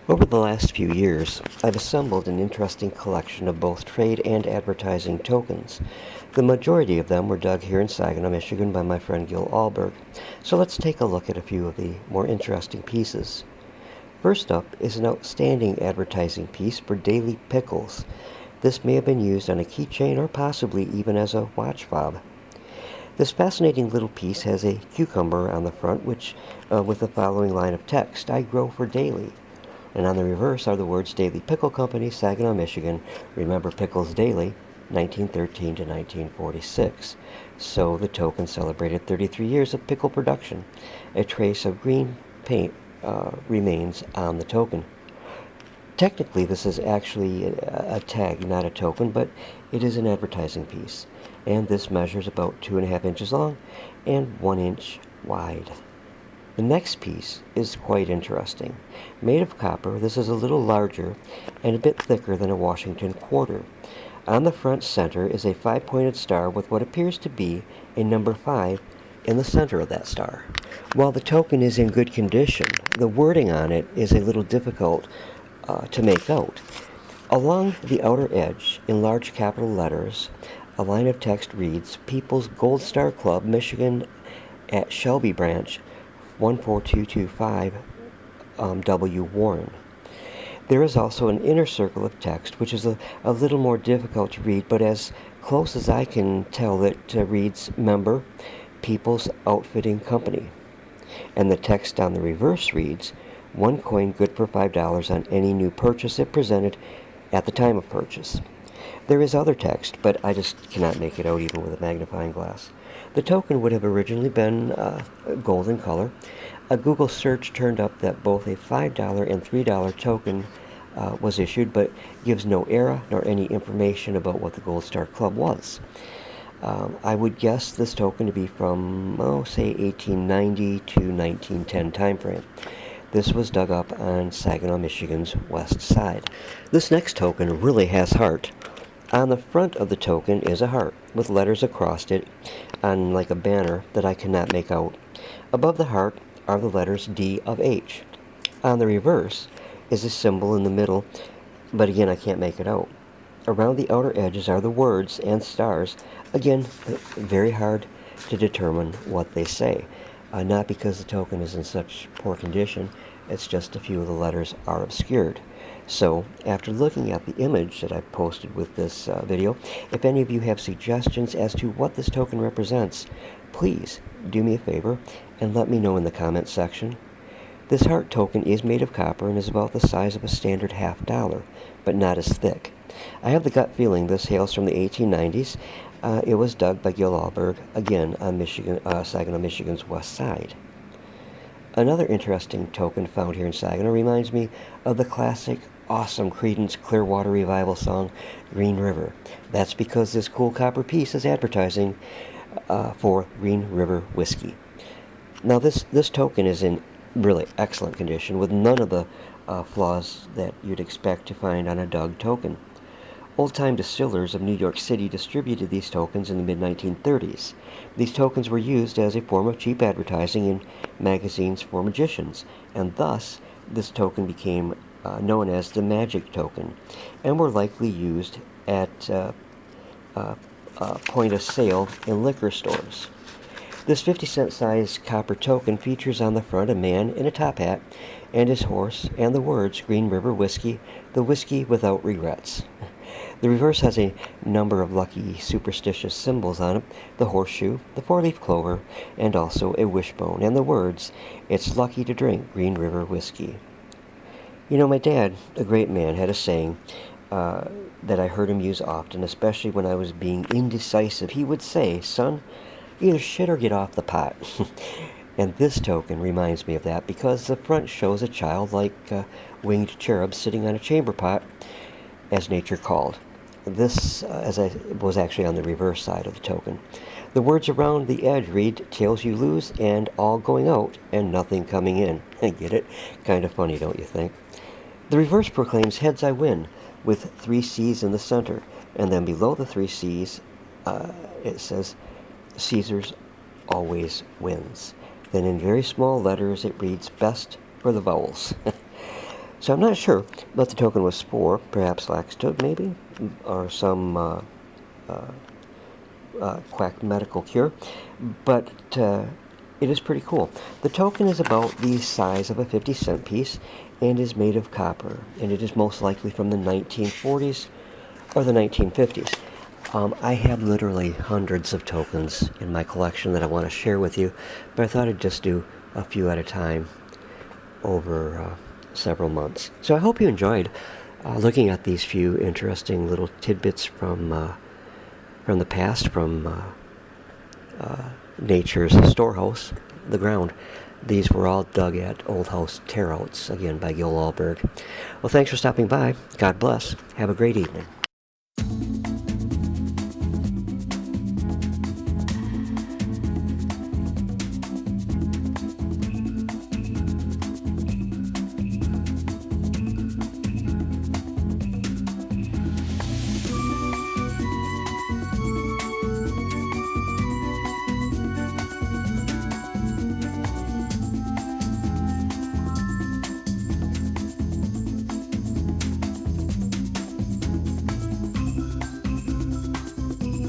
Over the last few years, I've assembled an interesting collection of both trade and advertising tokens. The majority of them were dug here in Saginaw, Michigan by my friend Gil Alberg. So let's take a look at a few of the more interesting pieces. First up is an outstanding advertising piece for Daily Pickles. This may have been used on a keychain or possibly even as a watch fob. This fascinating little piece has a cucumber on the front with the following line of text, "I grow for daily." And on the reverse are the words Daily Pickle Company, Saginaw, Michigan. Remember Pickles Daily, 1913 to 1946. So the token celebrated 33 years of pickle production. A trace of green paint remains on the token. Technically, this is actually a tag, not a token, but it is an advertising piece. And this measures about 2.5 inches long and 1 inch wide. The next piece is quite interesting. Made of copper, this is a little larger and a bit thicker than a Washington quarter. On the front center is a 5-pointed star with what appears to be a number 5 in the center of that star. While the token is in good condition, the wording on it is a little difficult to make out. Along the outer edge, in large capital letters, a line of text reads, People's Gold Star Club, Michigan at Shelby Branch, 14225 W. Warren. There is also an inner circle of text, which is a little more difficult to read, but as close as I can tell, it reads Member, People's Outfitting Company. And the text on the reverse reads, 1 coin good for $5 on any new purchase if presented at the time of purchase. There is other text, but I just cannot make it out even with a magnifying glass. The token would have originally been golden color. A Google search turned up that both a $5 and $3 token was issued, but gives no era nor any information about what the Gold Star Club was. I would guess this token to be from, say, 1890 to 1910 timeframe. This was dug up on Saginaw, Michigan's west side. This next token really has heart. On the front of the token is a heart with letters across it on like a banner that I cannot make out. Above the heart are the letters D of H. On the reverse is a symbol in the middle, but again I can't make it out. Around the outer edges are the words and stars. Again, very hard to determine what they say. Not because the token is in such poor condition, it's just a few of the letters are obscured. So, after looking at the image that I posted with this video, if any of you have suggestions as to what this token represents, please do me a favor and let me know in the comments section. This heart token is made of copper and is about the size of a standard $50, but not as thick. I have the gut feeling this hails from the 1890s. It was dug by Gil Alberg, again on Saginaw, Michigan's west side. Another interesting token found here in Saginaw reminds me of the classic, awesome Creedence Clearwater Revival song, Green River. That's because this cool copper piece is advertising for Green River whiskey. Now this token is in really excellent condition with none of the flaws that you'd expect to find on a dug token. Old-time distillers of New York City distributed these tokens in the mid-1930s. These tokens were used as a form of cheap advertising in magazines for magicians, and thus this token became known as the magic token, and were likely used at point of sale in liquor stores. This 50-cent sized copper token features on the front a man in a top hat and his horse and the words Green River Whiskey, the whiskey without regrets. The reverse has a number of lucky superstitious symbols on it, the horseshoe, the 4-leaf clover, and also a wishbone, and the words, "It's lucky to drink Green River whiskey." You know, my dad, a great man, had a saying that I heard him use often, especially when I was being indecisive. He would say, "Son, either shit or get off the pot." And this token reminds me of that because the front shows a childlike winged cherub sitting on a chamber pot, as nature called. This, was actually on the reverse side of the token. The words around the edge read, "Tails you lose, and all going out, and nothing coming in." Get it? Kind of funny, don't you think? The reverse proclaims, "Heads I win," with 3 C's in the center, and then below the 3 C's, it says, "Caesar's always wins." Then in very small letters, it reads, "Best for the vowels." So I'm not sure what the token was for. Perhaps laxatives, maybe, or some quack medical cure. But it is pretty cool. The token is about the size of a 50-cent piece and is made of copper, and it is most likely from the 1940s or the 1950s. I have literally hundreds of tokens in my collection that I want to share with you, but I thought I'd just do a few at a time over several months. So I hope you enjoyed looking at these few interesting little tidbits from the past, from nature's storehouse, the ground. These were all dug at Old House Tear Outs, again by Gil Alberg. Well, thanks for stopping by. God bless. Have a great evening.